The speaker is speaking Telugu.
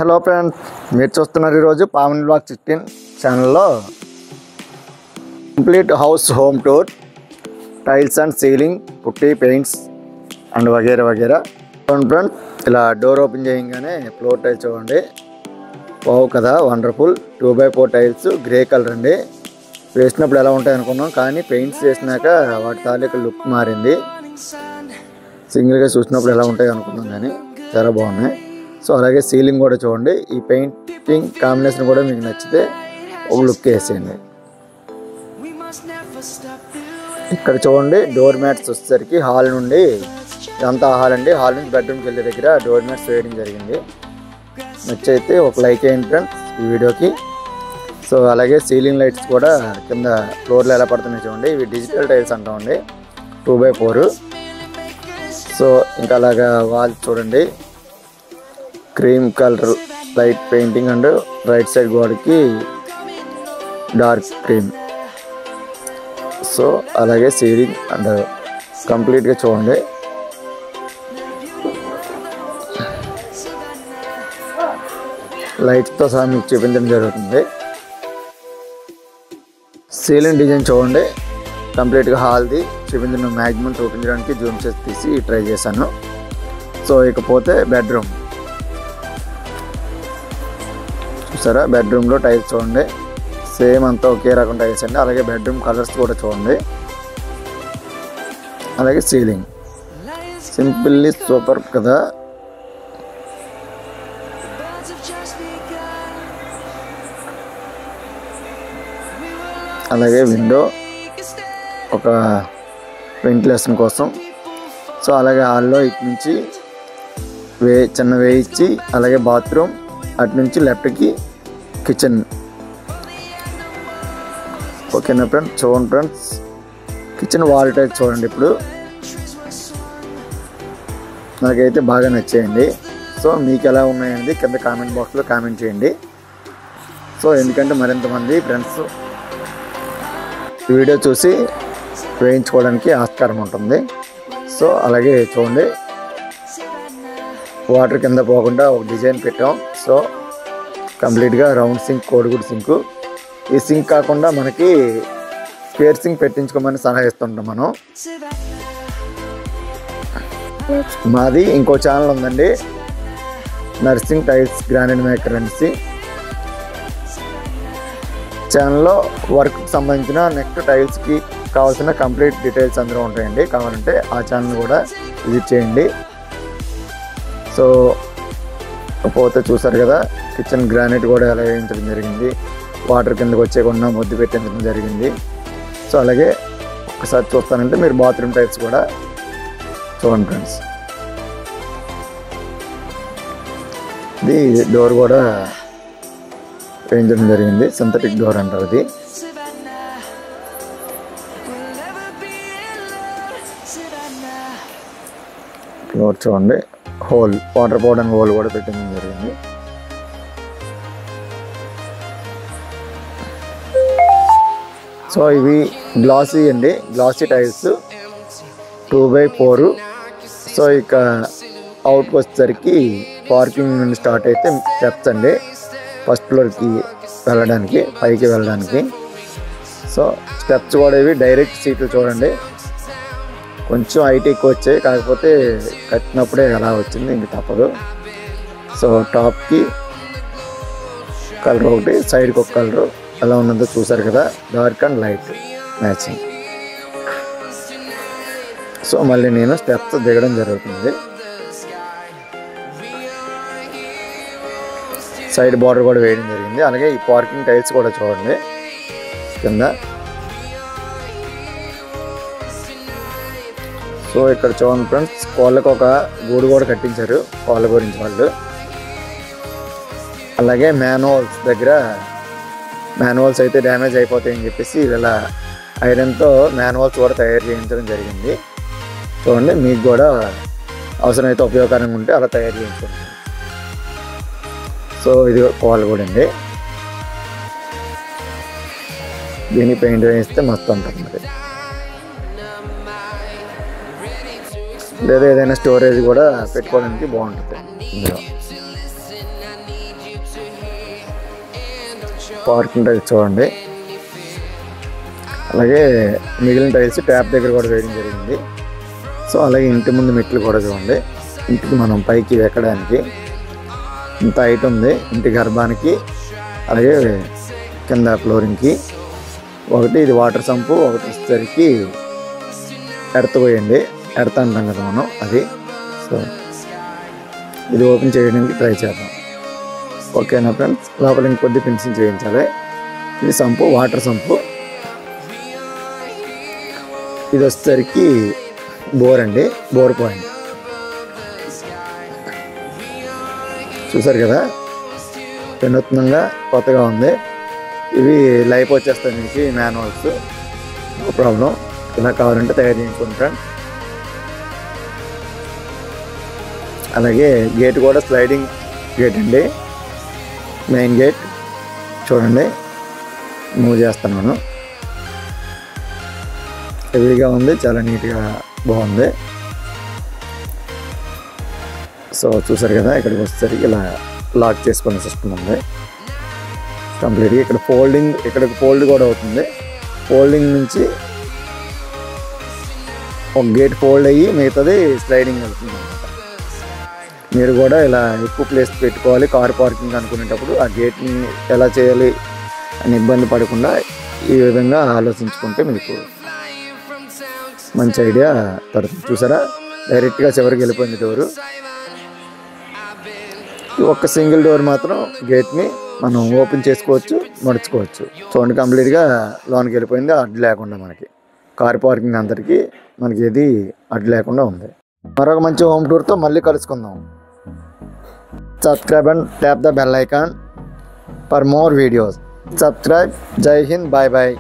హలో ఫ్రెండ్స్, మీరు చూస్తున్నారు ఈరోజు పావన్ బ్లాగ్ 16 ఛానల్లో complete house home tour, tiles and ceiling, పుట్టి, పెయింట్స్ అండ్ వగేరా వగేరా. ఫ్రెండ్స్, ఇలా డోర్ ఓపెన్ చేయగానే ఫ్లోర్ టైల్స్ చూడండి, వావ్ కదా, wonderful. 2x4 tiles, grey colour అండి. వేసినప్పుడు ఎలా ఉంటాయి అనుకున్నాం, కానీ పెయింట్స్ వేసినాక వాటి తాలూకు లుక్ మారింది. సింగిల్గా చూసినప్పుడు ఎలా ఉంటాయి అనుకున్నాం, కానీ చాలా బాగున్నాయి. సో అలాగే సీలింగ్ కూడా చూడండి. ఈ పెయింటింగ్ కాంబినేషన్ కూడా మీకు నచ్చితే ఒక లుక్ వేసేయండి. ఇక్కడ చూడండి, డోర్ మ్యాట్స్ వచ్చేసరికి హాల్ నుండి, ఇదంతా హాల్ అండి, హాల్ నుంచి బెడ్రూమ్కి వెళ్ళే దగ్గర డోర్ మ్యాట్స్ వేయడం జరిగింది. నచ్చైతే ఒక లైక్ వేయండి ఫ్రెండ్స్ ఈ వీడియోకి. సో అలాగే సీలింగ్ లైట్స్ కూడా కింద ఫ్లోర్లో ఎలా పడుతున్నాయి చూడండి. ఇవి డిజిటల్ టైల్స్ అంటామండి, 2x4. సో ఇంకా అలాగా వాల్ చూడండి, cream colour light painting and right side గోడకి డార్క్ క్రీమ్. సో అలాగే సీలింగ్ అండ్ కంప్లీట్గా చూడండి. లైట్స్తో సహా మీకు చూపించడం జరుగుతుంది. సీలింగ్ డిజైన్ చూడండి, కంప్లీట్గా హాల్ది చూపించడం, మ్యాక్సిమం చూపించడానికి జూమ్ చేసి తీసి ట్రై చేశాను. సో ఇకపోతే బెడ్రూమ్ చూసారా, బెడ్రూమ్లో టైల్స్ చూడండి, సేమ్ అంతా ఒకే రకం టైల్స్ అండి. అలాగే బెడ్రూమ్ కలర్స్ కూడా చూడండి. అలాగే సీలింగ్ సింపుల్లీ సూపర్ కదా. అలాగే విండో ఒక వెంటిలేషన్ కోసం. సో అలాగే హాల్లో ఇటు నుంచి చిన్న వేయించి, అలాగే బాత్రూమ్, అటు నుంచి లెఫ్ట్కి కిచెన్. ఓకేనా ఫ్రెండ్స్, చూడండి ఫ్రెండ్స్, కిచెన్ వాల్ టైప్ చూడండి. ఇప్పుడు నాకైతే బాగా నచ్చేయండి. సో మీకు ఎలా ఉన్నాయండి కింద కామెంట్ బాక్స్లో కామెంట్ చేయండి. సో ఎందుకంటే మరింతమంది ఫ్రెండ్స్ వీడియో చూసి వేయించుకోవడానికి ఆస్కారం ఉంటుంది. సో అలాగే చూడండి, వాటర్ కింద పోకుండా ఒక డిజైన్ పెట్టాం. సో కంప్లీట్గా రౌండ్ సింక్, కోడిగుడ్ సింకు. ఈ సింక్ కాకుండా మనకి స్క్వేర్ సింక్ పెట్టించుకోమని సలహా ఇస్తుంటాం మనం. మాది ఇంకో ఛానల్ ఉందండి, నర్సింగ్ టైల్స్ గ్రానైట్ మేకర్ అనేసి. ఛానల్లో వర్క్ సంబంధించిన నెక్స్ట్ టైల్స్కి కావాల్సిన కంప్లీట్ డీటెయిల్స్ అందరూ ఉంటాయండి. కావాలంటే ఆ ఛానల్ కూడా విజిట్ చేయండి. సో పోతే చూసారు కదా, కిచెన్ గ్రానైట్ కూడా ఎలా వేయించడం జరిగింది, వాటర్ కిందకి వచ్చేయకుండా ముద్దు పెట్టించడం జరిగింది. సో అలాగే ఒకసారి చూస్తానంటే మీరు బాత్రూమ్ టైల్స్ కూడా చూడండి ఫ్రెండ్స్. ఇది డోర్ కూడా వేయించడం జరిగింది, సింథటిక్ డోర్ అంటారు అది. ఫ్లోర్ చూడండి, హోల్, వాటర్ పోవడానికి హోల్ కూడా పెట్టడం జరిగింది. సో ఇవి గ్లాసీ అండి, గ్లాసీ టైల్స్ 2x4. సో ఇక అవుట్కి వచ్చేసరికి పార్కింగ్ నుండి స్టార్ట్ అయితే స్టెప్స్ అండి, ఫస్ట్ ఫ్లోర్కి వెళ్ళడానికి, పైకి వెళ్ళడానికి. సో స్టెప్స్ కూడా ఇవి డైరెక్ట్ సీట్లు చూడండి, కొంచెం హైట్ ఎక్కువ వచ్చాయి, కాకపోతే కట్టినప్పుడే అలా వచ్చింది, ఇంక తప్పదు. సో టాప్కి కలర్ ఒకటి, సైడ్కి ఒక కలరు, ఎలా ఉన్నదో చూసారు కదా, dark and light matching. So మళ్ళీ నేను స్టెప్స్ దిగడం జరుగుతుంది. సైడ్ బార్డర్ కూడా వేయడం జరిగింది. అలాగే ఈ పార్కింగ్ టైల్స్ కూడా చూడండి కింద. సో ఇక్కడ చూడండి ఫ్రెండ్స్, కోళ్ళకు ఒక గూడు కూడా కట్టించారు కోళ్ళ గురించి వాళ్ళు. అలాగే మ్యాన్హోల్స్ దగ్గర, మ్యాన్హోల్స్ అయితే డ్యామేజ్ అయిపోతాయని చెప్పేసి ఇలా ఐరన్తో మ్యాన్హోల్స్ కూడా తయారు చేయించడం జరిగింది. చూడండి, మీకు కూడా అవసరమైతే ఉపయోగకరంగా ఉంటే అలా తయారు చేయించుకోండి. సో ఇది కోళ్ళ కూడా అండి, దీన్ని పెయింట్ వేస్తే మస్తు ఉంటుంది మరి. లేదా ఏదైనా స్టోరేజ్ కూడా పెట్టుకోవడానికి బాగుంటుంది ఇందులో. పార్కింగ్ టైల్స్ చూడండి. అలాగే మిగిలిన టైల్స్ ట్యాప్ దగ్గర కూడా వేయడం జరిగింది. సో అలాగే ఇంటి ముందు మెట్లు కూడా చూడండి. ఇంటికి మనం పైకి ఎక్కడానికి ఇంత హైట్ ఉంది. ఇంటి గర్భానికి అలాగే కింద ఫ్లోరింగ్కి ఒకటి ఇది వాటర్ సంపు, ఒకటి వచ్చేసరికి ఎడతపోయండి. ఎడత అంటాం కదా మనం, అది. సో ఇది ఓపెన్ చేయడానికి ట్రై చేద్దాం. ఓకేనా ఫ్రెండ్స్, లోపల ఇంకొద్ది ఫినిషింగ్ చేయించాలి. ఇది సంపు, వాటర్ సంపు. ఇది వచ్చేసరికి బోర్ అండి, బోర్ పాయింట్. చూసారు కదా, వినూత్నంగా కొత్తగా ఉంది. ఇవి లైఫ్ వచ్చేస్తాయి మీకు మాన్యువల్స్, నో ప్రాబ్లం. ఇలా కావాలంటే తయారు చేయించుకోండి ఫ్రెండ్స్. అలాగే గేట్ కూడా స్లైడింగ్ గేట్ అండి, మెయిన్ గేట్ చూడండి. మూవ్ చేస్తాను నేను. హెవీగా ఉంది, చాలా నీట్గా బాగుంది. సో చూసారు కదా, ఇక్కడికి వచ్చేసరికి ఇలా లాక్ చేసుకునే సిస్టమ్ ఉంది కంప్లీట్గా. ఇక్కడ ఫోల్డింగ్, ఇక్కడికి ఫోల్డ్ కూడా అవుతుంది. ఫోల్డింగ్ నుంచి ఒక గేట్ ఫోల్డ్ అయ్యి మిగతాది స్లైడింగ్ వెళ్తుంది అనమాట. మీరు కూడా ఇలా ఎక్కువ ప్లేస్ పెట్టుకోవాలి కార్ పార్కింగ్ అనుకునేటప్పుడు, ఆ గేట్ని ఎలా చేయాలి అని ఇబ్బంది పడకుండా ఈ విధంగా ఆలోచించుకుంటే మీకు మంచి ఐడియా పడుతుంది. చూసారా, డైరెక్ట్గా చివరికి వెళ్ళిపోయింది డోరు. ఒక్క సింగిల్ డోర్ మాత్రం గేట్ని మనం ఓపెన్ చేసుకోవచ్చు, మడుచుకోవచ్చు. చూడండి, కంప్లీట్గా లోనికి వెళ్ళిపోయింది, అడ్డు లేకుండా. మనకి కార్ పార్కింగ్ అందరికీ మనకి ఏది అడ్డు లేకుండా ఉంది. మరొక మంచి హోమ్ టూర్తో మళ్ళీ కలుసుకుందాం. Subscribe and tap the bell icon for more videos. Subscribe. జై హింద్, బాయ్ బాయ్.